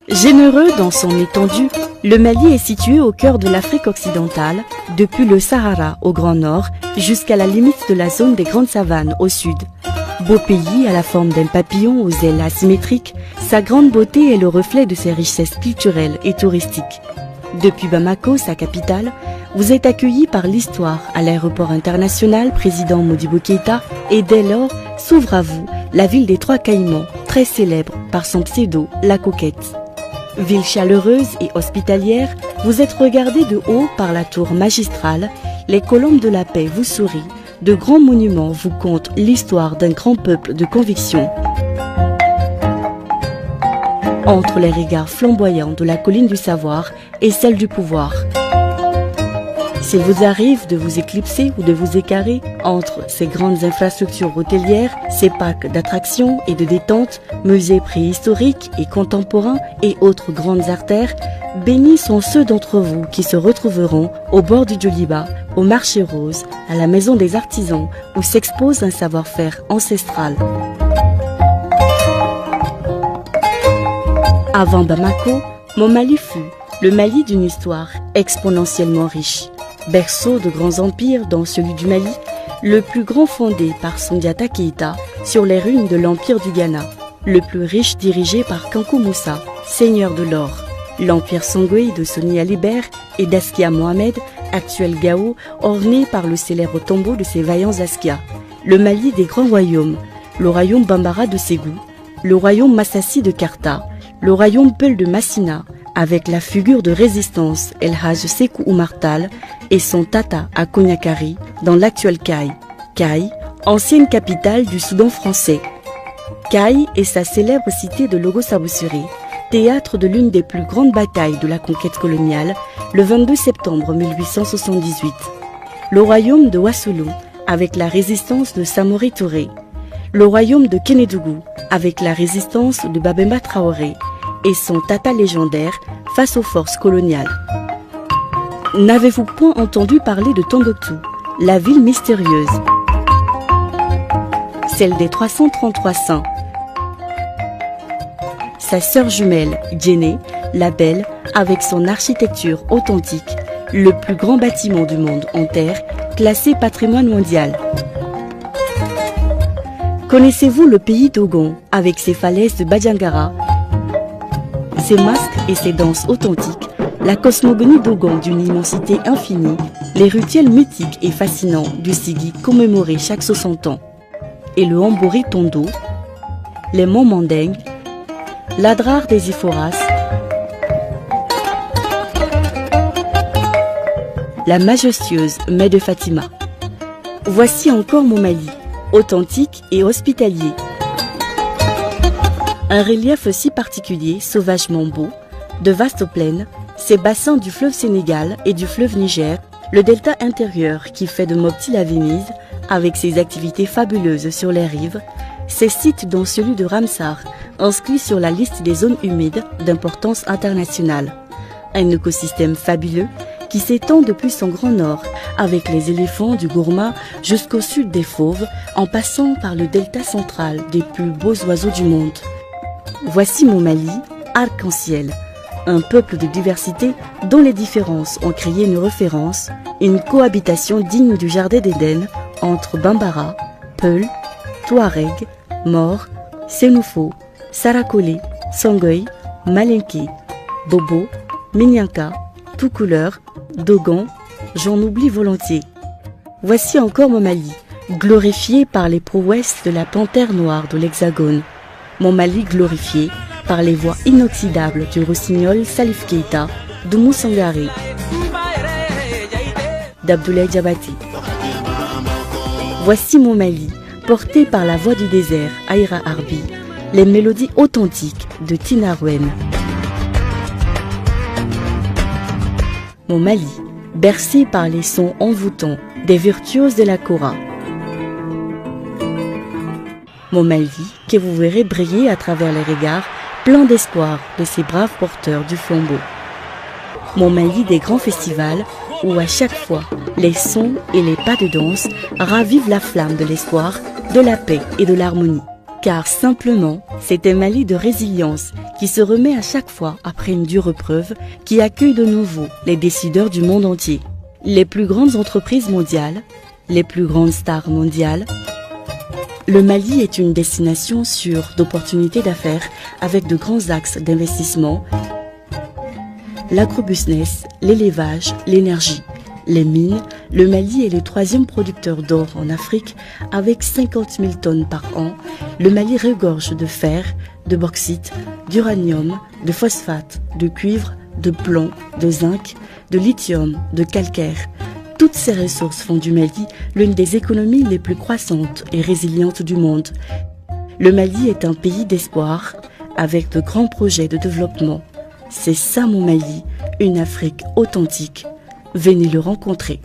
Généreux dans son étendue, le Mali est situé au cœur de l'Afrique occidentale, depuis le Sahara au grand nord jusqu'à la limite de la zone des grandes savanes au sud. Beau pays à la forme d'un papillon aux ailes asymétriques, sa grande beauté est le reflet de ses richesses culturelles et touristiques. Depuis Bamako, sa capitale, vous êtes accueillis par l'histoire à l'aéroport international président Modibo Keïta et dès lors s'ouvre à vous la ville des Trois Caïmans, très célèbre par son pseudo La Coquette. Ville chaleureuse et hospitalière, vous êtes regardé de haut par la tour magistrale, les colombes de la paix vous sourient, de grands monuments vous content l'histoire d'un grand peuple de conviction. Entre les regards flamboyants de la colline du savoir et celle du pouvoir. S'il vous arrive de vous éclipser ou de vous écarrer entre ces grandes infrastructures hôtelières, ces parcs d'attractions et de détente, musées préhistoriques et contemporains et autres grandes artères, bénis sont ceux d'entre vous qui se retrouveront au bord du Djoliba, au marché rose, à la maison des artisans, où s'expose un savoir-faire ancestral. Avant Bamako, mon Mali fut le Mali d'une histoire exponentiellement riche. Berceau de grands empires dont celui du Mali, le plus grand fondé par Sundiata Keïta sur les ruines de l'empire du Ghana, le plus riche dirigé par Kankou Moussa, seigneur de l'or, l'empire Songwe de Soni Alibert et d'Askia Mohamed, actuel Gao, orné par le célèbre tombeau de ses vaillants Askia, le Mali des grands royaumes, le royaume Bambara de Ségou, le royaume Massassi de Karta, le royaume Peul de Massina, avec la figure de résistance El Haj Sekou Oumar Tall et son tata à Konyakari dans l'actuel Kaï. Kaï, ancienne capitale du Soudan français. Kaï est sa célèbre cité de Logo-Saboussiri, théâtre de l'une des plus grandes batailles de la conquête coloniale, le 22 septembre 1878. Le royaume de Wassoulou, avec la résistance de Samori Touré. Le royaume de Kénédougou, avec la résistance de Babemba Traoré et son tata légendaire face aux forces coloniales. N'avez-vous point entendu parler de Tombouctou, la ville mystérieuse, celle des 333 saints? Sa sœur jumelle, Djenné, la Belle, avec son architecture authentique, le plus grand bâtiment du monde en terre, classé patrimoine mondial. Connaissez-vous le pays Dogon, avec ses falaises de Badjangara, ses masques et ses danses authentiques, la cosmogonie Dogon d'une immensité infinie, les rituels mythiques et fascinants du Sigui commémorés chaque 60 ans, et le Hambori Tondo, les monts Mandeng, l'Adrar des Iforas, la majestueuse Mai de Fatima. Voici encore mon Mali, authentique et hospitalier. Un relief si particulier, sauvagement beau, de vastes plaines, ces bassins du fleuve Sénégal et du fleuve Niger, le delta intérieur qui fait de Mopti la Venise, avec ses activités fabuleuses sur les rives, ces sites dont celui de Ramsar, inscrit sur la liste des zones humides d'importance internationale. Un écosystème fabuleux qui s'étend depuis son grand nord, avec les éléphants du Gourma jusqu'au sud des fauves, en passant par le delta central des plus beaux oiseaux du monde. Voici mon Mali, arc-en-ciel, un peuple de diversité dont les différences ont créé une référence, une cohabitation digne du jardin d'Éden entre Bambara, Peul, Touareg, Mor, Sénoufo, Sarakole, Songoï, Malinké, Bobo, Minyanka, tout couleur, Dogon, j'en oublie volontiers. Voici encore mon Mali, glorifié par les prouesses de la panthère noire de l'Hexagone. Mon Mali glorifié par les voix inoxydables du rossignol Salif Keïta, d'Oumou Sangaré, d'Abdoulaye Diabaté. Voici mon Mali, porté par la voix du désert, Aïra Arbi, les mélodies authentiques de Tina Rouen. Mon Mali, bercé par les sons envoûtants des virtuoses de la Kora. Mon Mali, que vous verrez briller à travers les regards pleins d'espoir de ces braves porteurs du flambeau. Mon Mali des grands festivals où à chaque fois les sons et les pas de danse ravivent la flamme de l'espoir, de la paix et de l'harmonie. car simplement, c'est un Mali de résilience qui se remet à chaque fois après une dure épreuve, qui accueille de nouveau les décideurs du monde entier. Les plus grandes entreprises mondiales, les plus grandes stars mondiales. Le Mali est une destination sûre d'opportunités d'affaires avec de grands axes d'investissement. L'agrobusiness, l'élevage, l'énergie, les mines. Le Mali est le 3e producteur d'or en Afrique avec 50 000 tonnes par an. Le Mali regorge de fer, de bauxite, d'uranium, de phosphate, de cuivre, de plomb, de zinc, de lithium, de calcaire. Toutes ces ressources font du Mali l'une des économies les plus croissantes et résilientes du monde. Le Mali est un pays d'espoir avec de grands projets de développement. C'est ça mon Mali, une Afrique authentique. Venez le rencontrer.